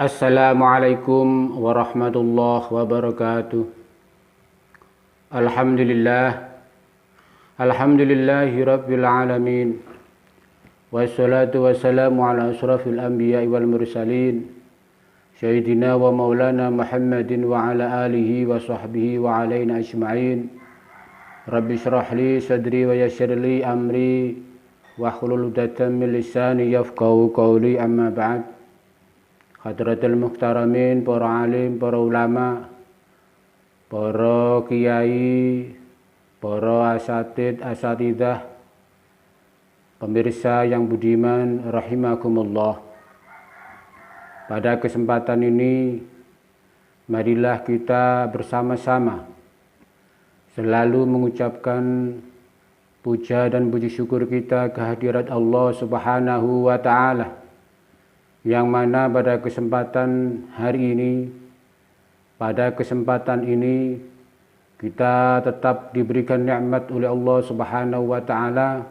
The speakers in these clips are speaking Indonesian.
Assalamualaikum warahmatullahi wabarakatuh. Alhamdulillahi rabbil alamin. Wassalatu wassalamu ala asrafil anbiya'i wal mursalin. Sayyidina wa maulana Muhammadin wa ala alihi wa sahbihi wa alaina ajma'in. Rabbi syrah li sadri wa yassir li amri wa hlul 'uqdatam min lisani yafqahu qawli, amma ba'd. Hadratul muhtaramin, para alim, para ulama, para kiai, para asatidah, pemirsa yang budiman rahimakumullah. Pada kesempatan ini, marilah kita bersama-sama selalu mengucapkan puja dan puji syukur kita kehadirat Allah Subhanahu wa ta'ala, yang mana pada kesempatan hari ini, pada kesempatan ini kita tetap diberikan nikmat oleh Allah Subhanahu wa ta'ala,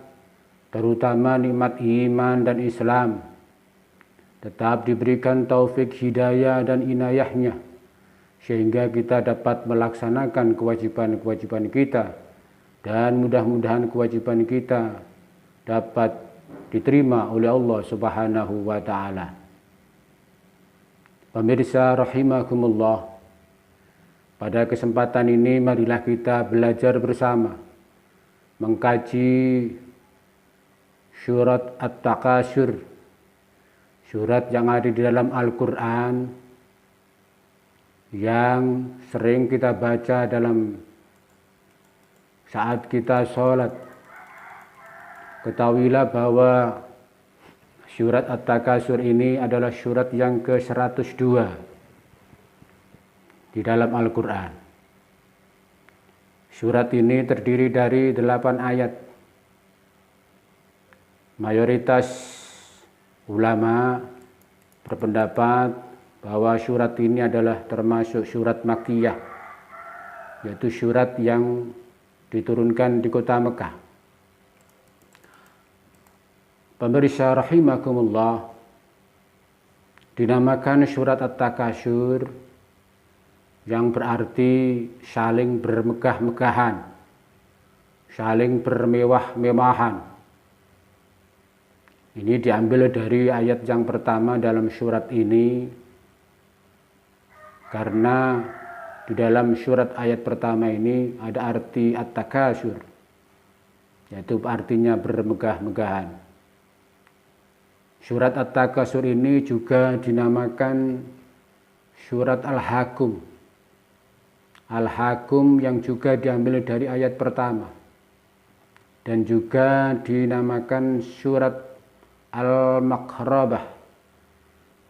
terutama nikmat iman dan Islam. Tetap diberikan taufik hidayah dan inayahnya, sehingga kita dapat melaksanakan kewajiban-kewajiban kita, dan mudah-mudahan kewajiban kita dapat diterima oleh Allah Subhanahu wa ta'ala. Pemirsa rahimakumullah, pada kesempatan ini marilah kita belajar bersama mengkaji surat At-Takatsur, surat yang ada di dalam Al-Quran yang sering kita baca dalam saat kita sholat. Ketahuilah bahwa surat At-Takatsur ini adalah surat yang ke-102 di dalam Al-Quran. Surat ini terdiri dari 8 ayat. Mayoritas ulama berpendapat bahwa surat ini adalah termasuk surat Makkiyah, yaitu surat yang diturunkan di kota Mekah. Pemirsa rahimakumullah, dinamakan surat At-Takatsur yang berarti saling bermegah-megahan, saling bermewah-mewahan. Ini diambil dari ayat yang pertama dalam surat ini, karena di dalam surat ayat pertama ini ada arti At-Takatsur, yaitu artinya bermegah-megahan. Surat At-Takatsur ini juga dinamakan surat Al-Hakum. Al-Hakum yang juga diambil dari ayat pertama. Dan juga dinamakan surat Al-Maqrabah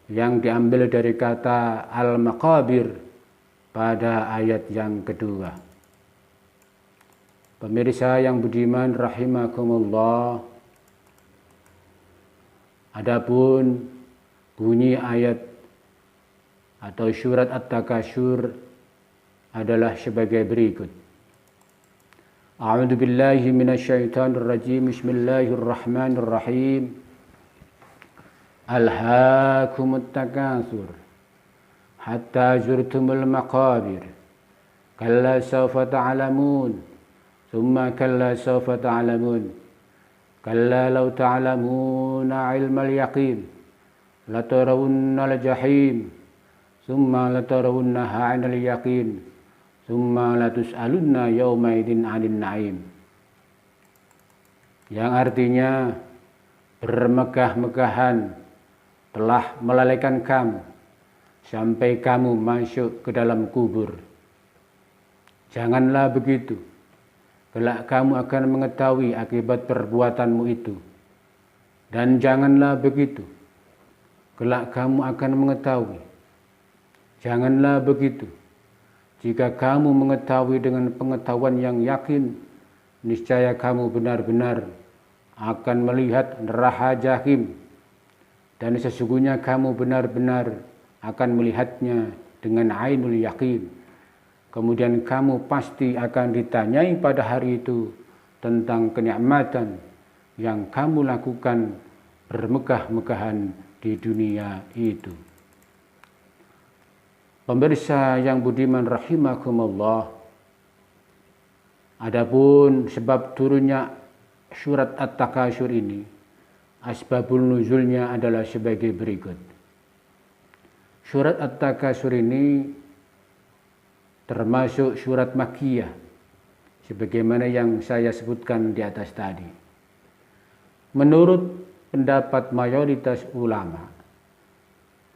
yang diambil dari kata Al-Maqabir pada ayat yang kedua. Pemirsa yang budiman rahimakumullah, adapun bunyi ayat atau surat At-Takatsur adalah sebagai berikut. A'udzu billahi minasyaitonir rajim. Bismillahirrahmanirrahim. Alhaakumut takatsur hatta zurtumul maqabir. Kalla sawfa ta'lamun. Tsumma kalla sawfa ta'lamun. Kalla law ta'lamuna ilmal yaqin latarawunnal jahim thumma latarawunnaha 'ainal yaqin thumma latus'alunna yawma idzin 'anil na'im. Yang artinya bermegah-megahan telah melalaikan kamu sampai kamu masuk ke dalam kubur. Janganlah begitu, kelak kamu akan mengetahui akibat perbuatanmu itu. Dan janganlah begitu, kelak kamu akan mengetahui. Janganlah begitu, jika kamu mengetahui dengan pengetahuan yang yakin, niscaya kamu benar-benar akan melihat neraka jahim. Dan sesungguhnya kamu benar-benar akan melihatnya dengan ainul yakin. Kemudian kamu pasti akan ditanyai pada hari itu tentang kenikmatan yang kamu lakukan bermegah-megahan di dunia itu. Pemirsa yang budiman rahimakumullah, adapun sebab turunnya surat At-Takatsur ini, asbabul nuzulnya adalah sebagai berikut. Surat At-Takatsur ini termasuk surat Makkiyah, sebagaimana yang saya sebutkan di atas tadi. Menurut pendapat mayoritas ulama,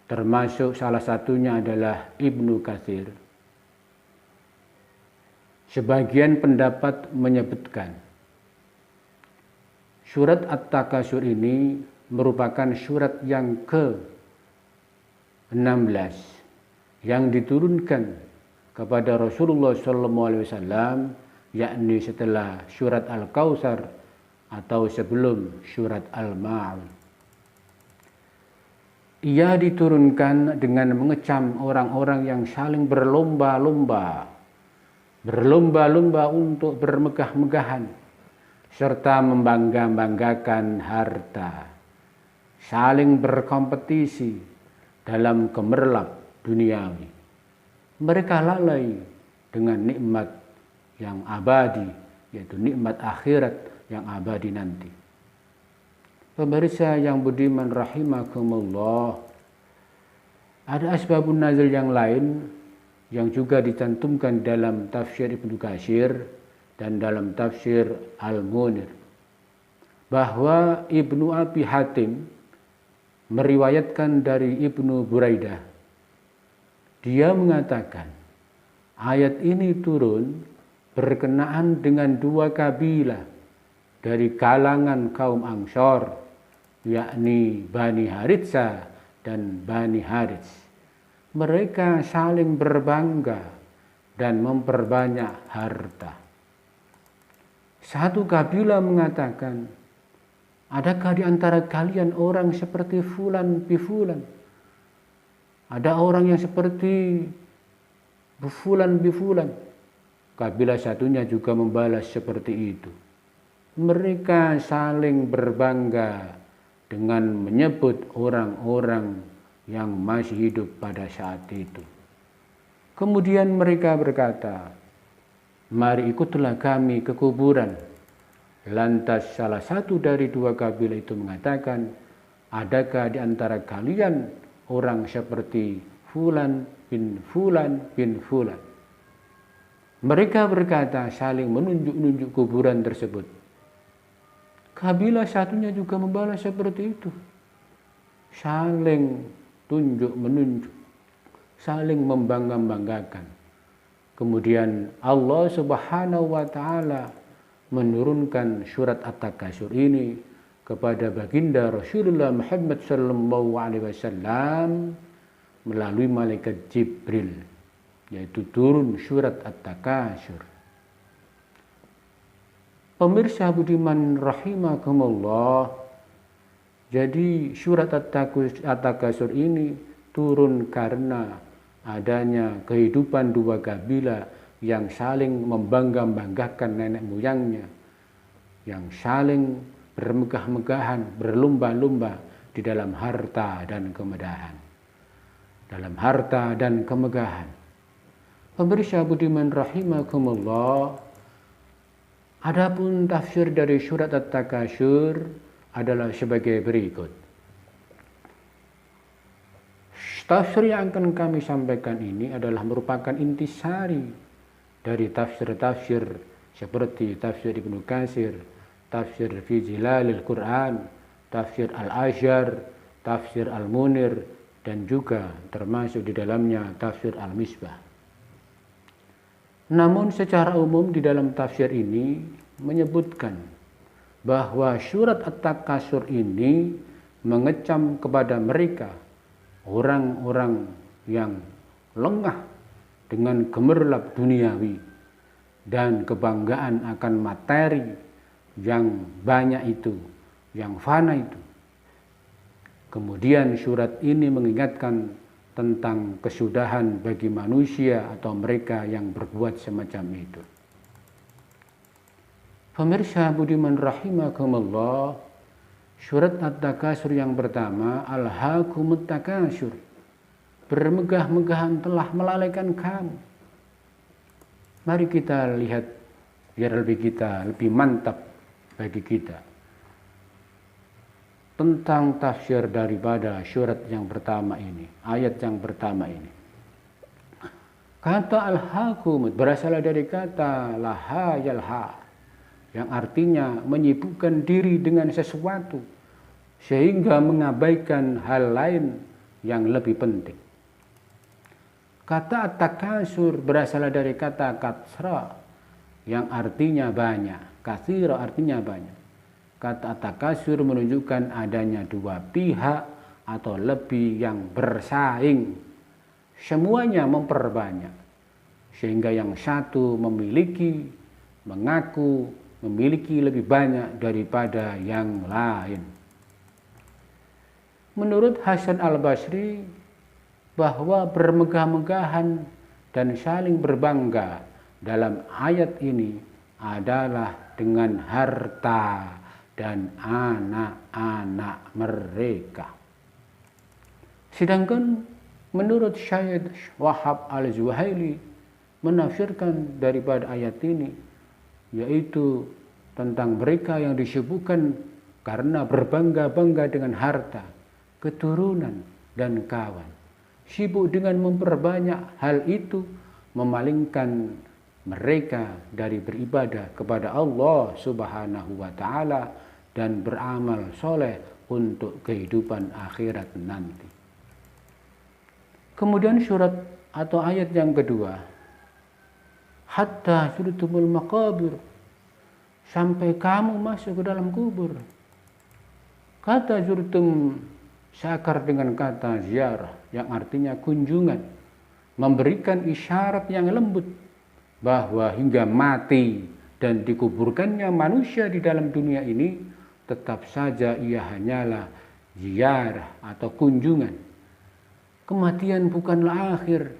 termasuk salah satunya adalah Ibnu Katsir, sebagian pendapat menyebutkan surat At-Takatsur ini merupakan surat yang ke-16 yang diturunkan kepada Rasulullah SAW, yakni setelah surat Al-Kautsar atau sebelum surat Al-Ma'un. Ia diturunkan dengan mengecam orang-orang yang saling berlomba-lomba untuk bermegah-megahan serta membangga-banggakan harta, saling berkompetisi dalam gemerlap duniawi. Mereka lalai dengan nikmat yang abadi, yaitu nikmat akhirat yang abadi nanti. Pemirsa yang budiman rahimakumullah, ada asbabun nazil yang lain yang juga dicantumkan dalam tafsir Ibnu Katsir dan dalam tafsir Al-Munir, bahwa Ibnu Abi Hatim meriwayatkan dari Ibnu Buraidah. Dia mengatakan ayat ini turun berkenaan dengan dua kabilah dari kalangan kaum Ansor, yakni Bani Haritsah dan Bani Harits. Mereka saling berbangga dan memperbanyak harta. Satu kabilah mengatakan, adakah di antara kalian orang seperti fulan bifulan? Ada orang yang seperti fulan bifulan. Kabilah satunya juga membalas seperti itu. Mereka saling berbangga dengan menyebut orang-orang yang masih hidup pada saat itu. Kemudian mereka berkata, mari ikutlah kami ke kuburan. Lantas salah satu dari dua kabilah itu mengatakan, adakah di antara kalian orang seperti fulan bin fulan bin fulan? Mereka berkata saling menunjuk-nunjuk kuburan tersebut. Kabilah satunya juga membalas seperti itu. Saling tunjuk-menunjuk, saling membangga-banggakan. Kemudian Allah Subhanahu wa taala menurunkan surat At-Takatsur ini kepada baginda Rasulullah Muhammad sallallahu alaihi wasallam melalui malaikat Jibril, yaitu turun surat At-Takatsur. Pemirsa budiman rahimakumullah, jadi surat At-Takatsur ini turun karena adanya kehidupan dua kabilah yang saling membangga-banggakan nenek moyangnya, yang saling bermegah-megahan, berlomba-lomba di dalam harta dan kemegahan. Dalam harta dan kemegahan. Pemirsa budiman rahimakumullah, adapun tafsir dari surat At-Takatsur adalah sebagai berikut. Tafsir yang akan kami sampaikan ini adalah merupakan intisari dari tafsir-tafsir seperti tafsir Ibnu Katsir, tafsir fi Zilalil Quran, tafsir Al-Azhar, tafsir Al-Munir, dan juga termasuk di dalamnya tafsir Al-Misbah. Namun secara umum di dalam tafsir ini menyebutkan bahwa surat At-Takatsur ini mengecam kepada mereka orang-orang yang lengah dengan gemerlap duniawi dan kebanggaan akan materi yang banyak itu, yang fana itu. Kemudian surat ini mengingatkan tentang kesudahan bagi manusia atau mereka yang berbuat semacam itu. Pemirsa budiman rahimakumullah, surat At-Takatsur yang pertama, Alhaakumut Takatsur, bermegah-megahan telah melalaikan kamu. Mari kita lihat biar lebih mantap bagi kita tentang tafsir daripada surat yang pertama ini, ayat yang pertama ini. Kata al-hakum berasal dari kata laha yalha, yang artinya menyibukkan diri dengan sesuatu sehingga mengabaikan hal lain yang lebih penting. Kata at-takasur berasal dari kata katsra, yang artinya banyak. Katsira artinya banyak. Kata at-takasur menunjukkan adanya dua pihak atau lebih yang bersaing. Semuanya memperbanyak. Sehingga yang satu mengaku memiliki lebih banyak daripada yang lain. Menurut Hasan al-Basri, bahwa bermegah-megahan dan saling berbangga dalam ayat ini adalah dengan harta dan anak-anak mereka. Sedangkan menurut Syekh Wahab al-Zuhaili menafsirkan daripada ayat ini, yaitu tentang mereka yang disebutkan karena berbangga-bangga dengan harta, keturunan, dan kawan. Sibuk dengan memperbanyak hal itu, memalingkan mereka dari beribadah kepada Allah Subhanahu wa Ta'ala dan beramal soleh untuk kehidupan akhirat nanti. Kemudian surat atau ayat yang kedua, hatta zurtumul maqabir, sampai kamu masuk ke dalam kubur. Kata zurtum seakar dengan kata ziarah, yang artinya kunjungan, memberikan isyarat yang lembut bahwa hingga mati dan dikuburkannya manusia di dalam dunia ini, tetap saja ia hanyalah ziarah atau kunjungan. Kematian bukanlah akhir,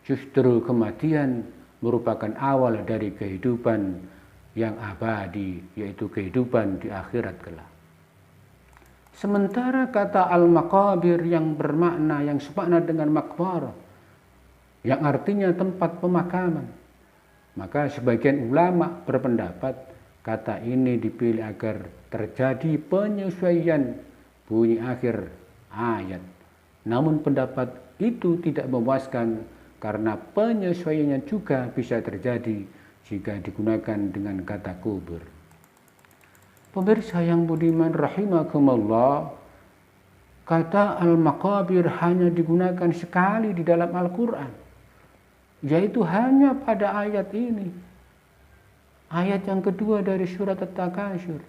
justru kematian merupakan awal dari kehidupan yang abadi, yaitu kehidupan di akhirat kelak. Sementara kata al-maqabir yang bermakna, yang semakna dengan maqbarah, yang artinya tempat pemakaman, maka sebagian ulama berpendapat kata ini dipilih agar terjadi penyesuaian bunyi akhir ayat. Namun pendapat itu tidak memuaskan karena penyesuaiannya juga bisa terjadi jika digunakan dengan kata kubur. Pemirsa yang budiman rahimakumullah, kata al-maqabir hanya digunakan sekali di dalam Al-Quran, yaitu hanya pada ayat ini, ayat yang kedua dari surat At-Takasur.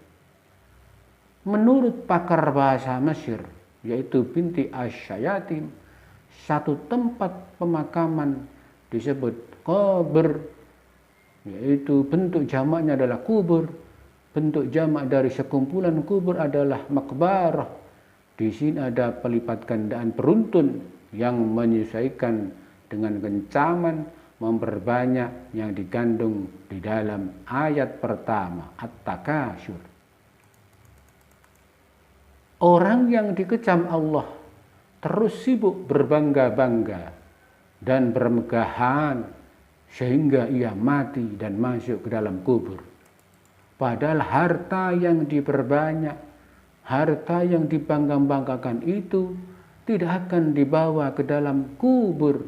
Menurut pakar bahasa Mesir, yaitu binti Asyayatin, satu tempat pemakaman disebut qabr, yaitu bentuk jamaknya adalah kubur. Bentuk jamak dari sekumpulan kubur adalah maqbarah. Di sini ada pelipat gandaan beruntun yang menyesuaikan dengan kencaman memperbanyak yang digandung di dalam ayat pertama At-Takasur. Orang yang dikecam Allah terus sibuk berbangga-bangga dan bermegahan sehingga ia mati dan masuk ke dalam kubur. Padahal harta yang diperbanyak, harta yang dibangga-banggakan itu tidak akan dibawa ke dalam kubur.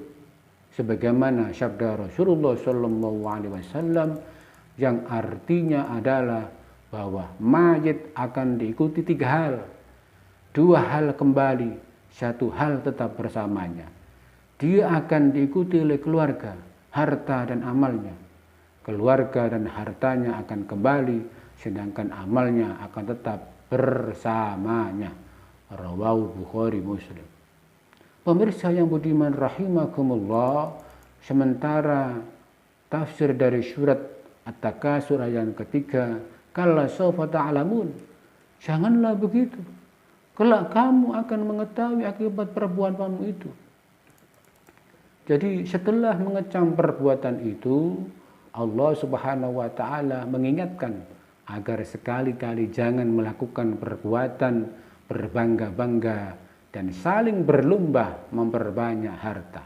Sebagaimana sabda Rasulullah SAW yang artinya adalah bahwa mayit akan diikuti 3 hal. 2 hal kembali, 1 hal tetap bersamanya. Dia akan diikuti oleh keluarga, harta dan amalnya. Keluarga dan hartanya akan kembali, sedangkan amalnya akan tetap bersamanya. Rawahu Bukhari Muslim. Pemirsa yang budiman rahimakumullah, sementara tafsir dari surat At-Takasur ayat yang ketiga, kalla sawfa ta'lamun, janganlah begitu, kelak kamu akan mengetahui akibat perbuatanmu itu. Jadi setelah mengecam perbuatan itu, Allah Subhanahu wa Ta'ala mengingatkan agar sekali-kali jangan melakukan perbuatan berbangga-bangga dan saling berlomba memperbanyak harta.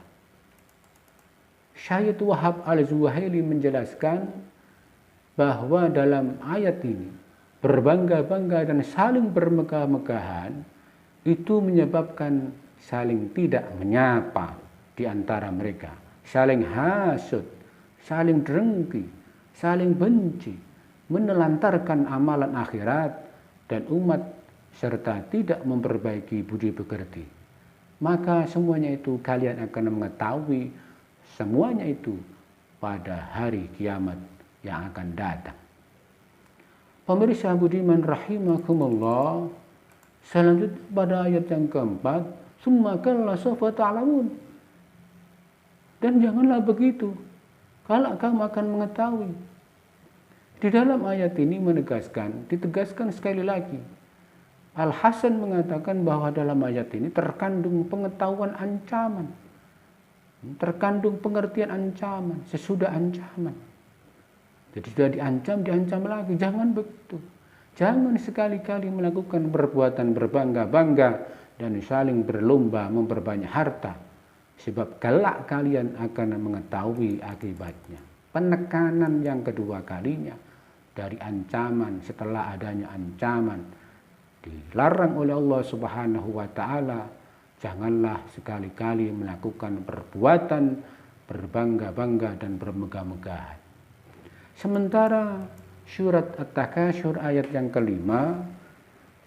Syekh Wahab Al-Zuhaili menjelaskan bahwa dalam ayat ini berbangga-bangga dan saling bermegah-megahan itu menyebabkan saling tidak menyapa di antara mereka, saling hasud, saling dengki, saling benci, menelantarkan amalan akhirat dan umat serta tidak memperbaiki budi pekerti. Maka semuanya itu kalian akan mengetahui semuanya itu pada hari kiamat yang akan datang. Pemirsa budiman rahimakumullah, selanjutnya pada ayat yang keempat, summa kalla sawfa ta'lamun. Dan janganlah begitu, kalau kamu akan mengetahui. Di dalam ayat ini ditegaskan sekali lagi. Al-Hasan mengatakan bahwa dalam ayat ini terkandung pengetahuan ancaman, terkandung pengertian ancaman, sesudah ancaman. Jadi sudah diancam lagi, jangan begitu. Jangan sekali-kali melakukan perbuatan berbangga-bangga dan saling berlomba memperbanyak harta. Sebab kelak kalian akan mengetahui akibatnya. Penekanan yang kedua kalinya dari ancaman setelah adanya ancaman. Dilarang oleh Allah Subhanahu wa Ta'ala, janganlah sekali-kali melakukan perbuatan berbangga-bangga dan bermegah-megahan. Sementara surat At-Takatsur ayat yang kelima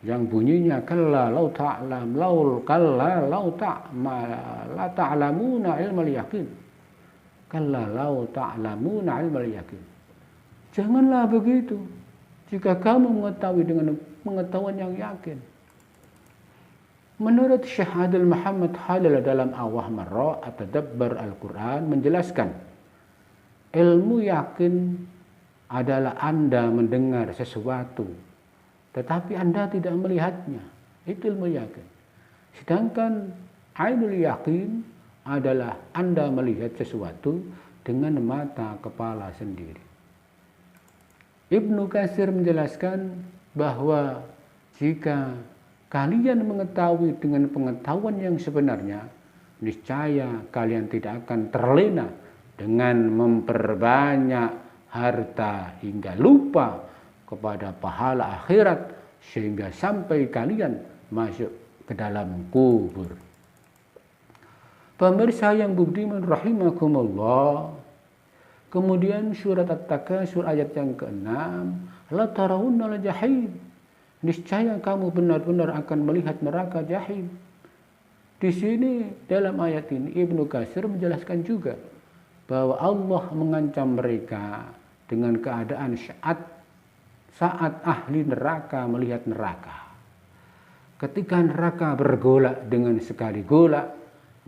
yang bunyinya kalla law ta'lam laul kalla law la ta'lamuna ilmal yaqin. Kalla law ta'lamuna ilmal yaqin. Janganlah begitu jika kamu mengetahui dengan pengetahuan yang yakin. Menurut Syekh Adil Muhammad Khalil dalam Awah Marra At-Tadabbar Al-Quran menjelaskan, ilmu yakin adalah Anda mendengar sesuatu tetapi Anda tidak melihatnya. Itu ilmu yakin. Sedangkan ainul yakin adalah Anda melihat sesuatu dengan mata kepala sendiri. Ibnu Katsir menjelaskan bahwa jika kalian mengetahui dengan pengetahuan yang sebenarnya, niscaya kalian tidak akan terlena dengan memperbanyak harta hingga lupa kepada pahala akhirat sehingga sampai kalian masuk ke dalam kubur. Pemirsa yang budiman rahimakumullah, kemudian surat At-Takatsur ayat yang ke-6, la tarawunnal jahim. Niscaya kamu benar-benar akan melihat neraka jahim. Di sini dalam ayat ini Ibnu Katsir menjelaskan juga bahwa Allah mengancam mereka dengan keadaan saat ahli neraka melihat neraka. Ketika neraka bergolak dengan sekali golak,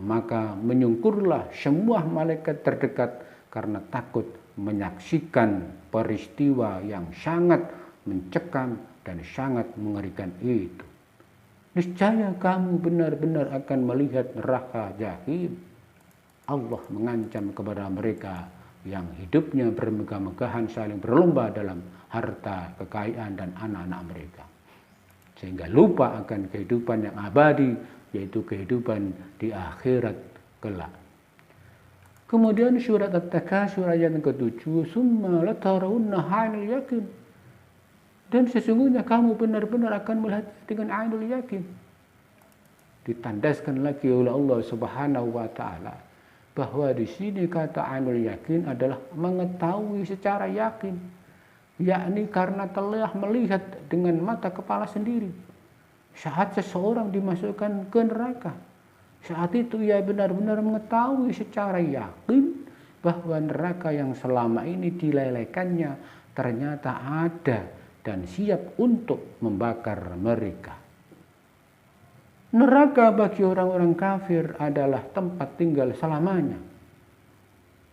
maka menyungkurlah semua malaikat terdekat karena takut menyaksikan peristiwa yang sangat mencekam dan sangat mengerikan itu. Niscaya kamu benar-benar akan melihat neraka jahim. Allah mengancam kepada mereka yang hidupnya bermegah-megahan saling berlomba dalam harta, kekayaan, dan anak-anak mereka. Sehingga lupa akan kehidupan yang abadi, yaitu kehidupan di akhirat kelak. Kemudian surat At-Takatsur ayat yang ke-7, summa latarawunna ainul yakin. Dan sesungguhnya kamu benar-benar akan melihat dengan ainul yakin. Ditandaskan lagi oleh Allah Subhanahu wa Ta'ala bahwa di sini kata ainul yakin adalah mengetahui secara yakin, yakni karena telah melihat dengan mata kepala sendiri. Saat seseorang dimasukkan ke neraka, saat itu ia benar-benar mengetahui secara yakin bahwa neraka yang selama ini dilelekannya ternyata ada dan siap untuk membakar mereka. Neraka bagi orang-orang kafir adalah tempat tinggal selamanya.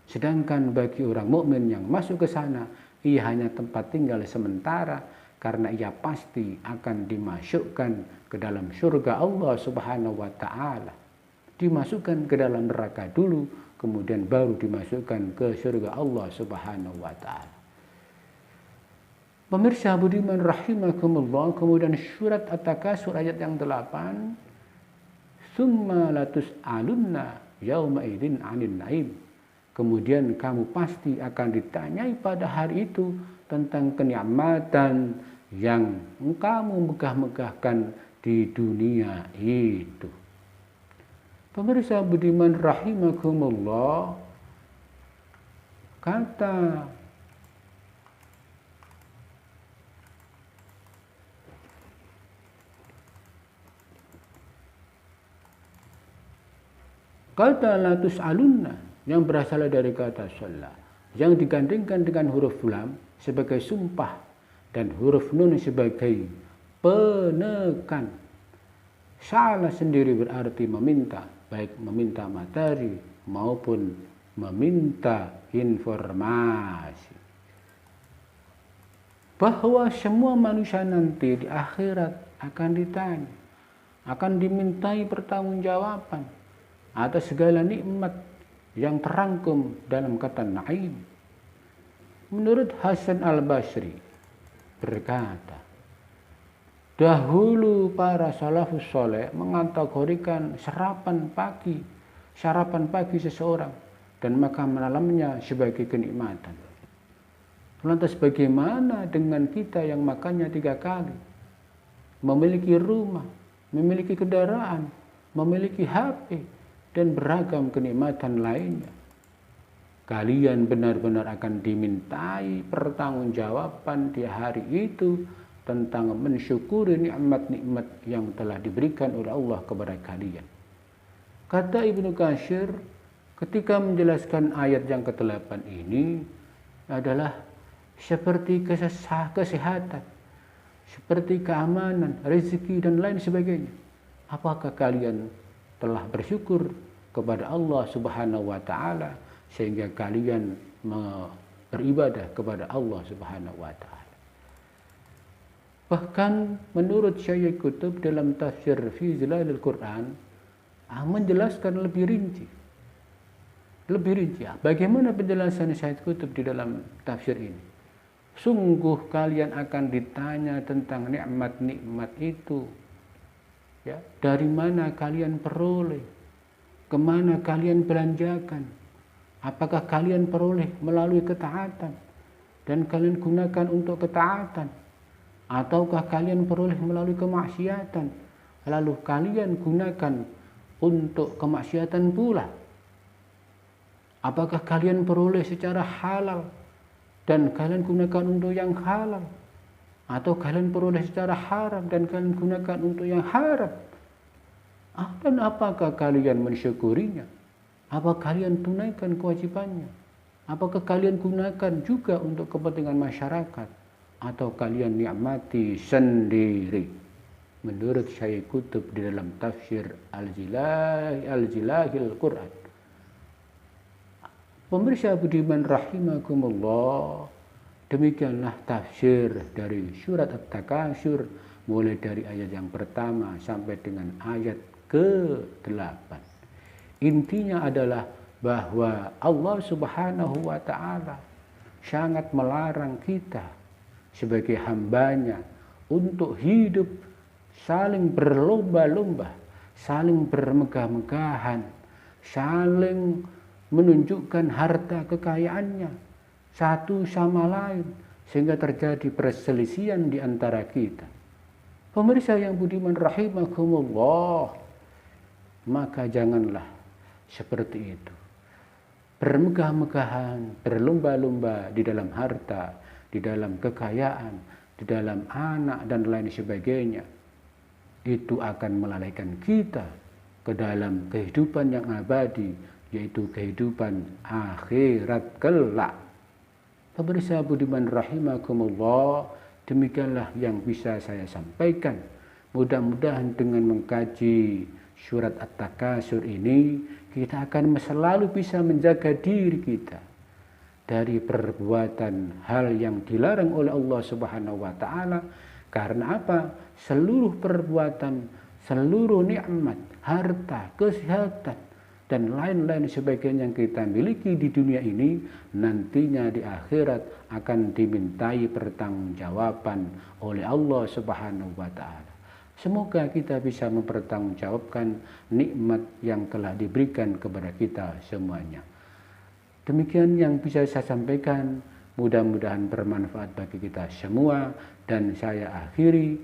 Sedangkan bagi orang mukmin yang masuk ke sana, ia hanya tempat tinggal sementara karena ia pasti akan dimasukkan ke dalam surga Allah Subhanahu wa Ta'ala. Dimasukkan ke dalam neraka dulu, kemudian baru dimasukkan ke surga Allah Subhanahu wa Ta'ala. Pemirsa budiman rahimakumullah, kemudian surat At-Takatsur ayat yang 8, Tsumma latus'alunna yauma idzin 'anil na'im. Kemudian kamu pasti akan ditanyai pada hari itu tentang kenikmatan yang kamu megah-megahkan di dunia itu. Pemirsa budiman rahimakumullah, kata latus alunna yang berasal dari kata sholah, yang digandingkan dengan huruf lam sebagai sumpah dan huruf nun sebagai penekan. Salah sendiri berarti meminta, baik meminta materi maupun meminta informasi. Bahwa semua manusia nanti di akhirat akan ditanya, akan dimintai pertanggungjawaban atas segala nikmat yang terangkum dalam kata na'im. Menurut Hasan al-Basri berkata, dahulu para salafus soleh mengategorikan sarapan pagi seseorang dan makan malamnya sebagai kenikmatan. Lantas bagaimana dengan kita yang makannya 3 kali, memiliki rumah, memiliki kendaraan, memiliki HP, dan beragam kenikmatan lainnya? Kalian benar-benar akan dimintai pertanggungjawaban di hari itu tentang mensyukuri nikmat-nikmat yang telah diberikan oleh Allah kepada kalian. Kata Ibnu Katsir ketika menjelaskan ayat yang ke-8 ini adalah seperti kesehatan, seperti keamanan, rezeki dan lain sebagainya. Apakah kalian telah bersyukur kepada Allah Subhanahu wa taala sehingga kalian beribadah kepada Allah Subhanahu wa taala? Bahkan menurut Syekh Qutb dalam tafsir fi Zilalil Quran menjelaskan lebih rinci. Bagaimana penjelasan Syekh Qutb di dalam tafsir ini? Sungguh kalian akan ditanya tentang nikmat-nikmat itu. Ya, dari mana kalian peroleh? Kemana kalian belanjakan? Apakah kalian peroleh melalui ketaatan dan kalian gunakan untuk ketaatan? Ataukah kalian peroleh melalui kemaksiatan lalu kalian gunakan untuk kemaksiatan pula? Apakah kalian peroleh secara halal dan kalian gunakan untuk yang halal? Atau kalian peroleh secara haram dan kalian gunakan untuk yang haram? Dan apakah kalian mensyukurinya? Apa kalian tunaikan kewajibannya? Apakah kalian gunakan juga untuk kepentingan masyarakat? Atau kalian nikmati sendiri? Menurut Syekh Qutb di dalam tafsir Al-Zilahil Quran. Pemirsa budiman rahimakumullah, demikianlah tafsir dari surat At-Takasur mulai dari ayat yang pertama sampai dengan ayat ke-8. Intinya adalah bahwa Allah Subhanahu wa taala sangat melarang kita sebagai hambanya untuk hidup saling berlomba-lomba, saling bermegah-megahan, saling menunjukkan harta kekayaannya satu sama lain sehingga terjadi perselisihan di antara kita. Pemirsa yang budiman rahimakumullah, maka janganlah seperti itu. Bermegah-megahan, berlomba-lomba di dalam harta, di dalam kekayaan, di dalam anak dan lain sebagainya. Itu akan melalaikan kita ke dalam kehidupan yang abadi, yaitu kehidupan akhirat kelak. Pemirsa budiman rahimakumullah, demikianlah yang bisa saya sampaikan. Mudah-mudahan dengan mengkaji surat At-Takasur ini, kita akan selalu bisa menjaga diri kita dari perbuatan hal yang dilarang oleh Allah Subhanahu wa taala. Karena apa? Seluruh perbuatan, seluruh nikmat, harta, kesehatan dan lain-lain sebagainya yang kita miliki di dunia ini nantinya di akhirat akan dimintai pertanggungjawaban oleh Allah Subhanahu wa taala. Semoga kita bisa mempertanggungjawabkan nikmat yang telah diberikan kepada kita semuanya. Demikian yang bisa saya sampaikan. Mudah-mudahan bermanfaat bagi kita semua. Dan saya akhiri.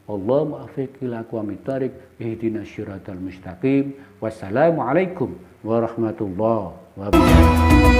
Allahumma afiq ila aqwamit thariq ihdinas siratal mustaqim. Wassalamualaikum warahmatullahi wabarakatuh.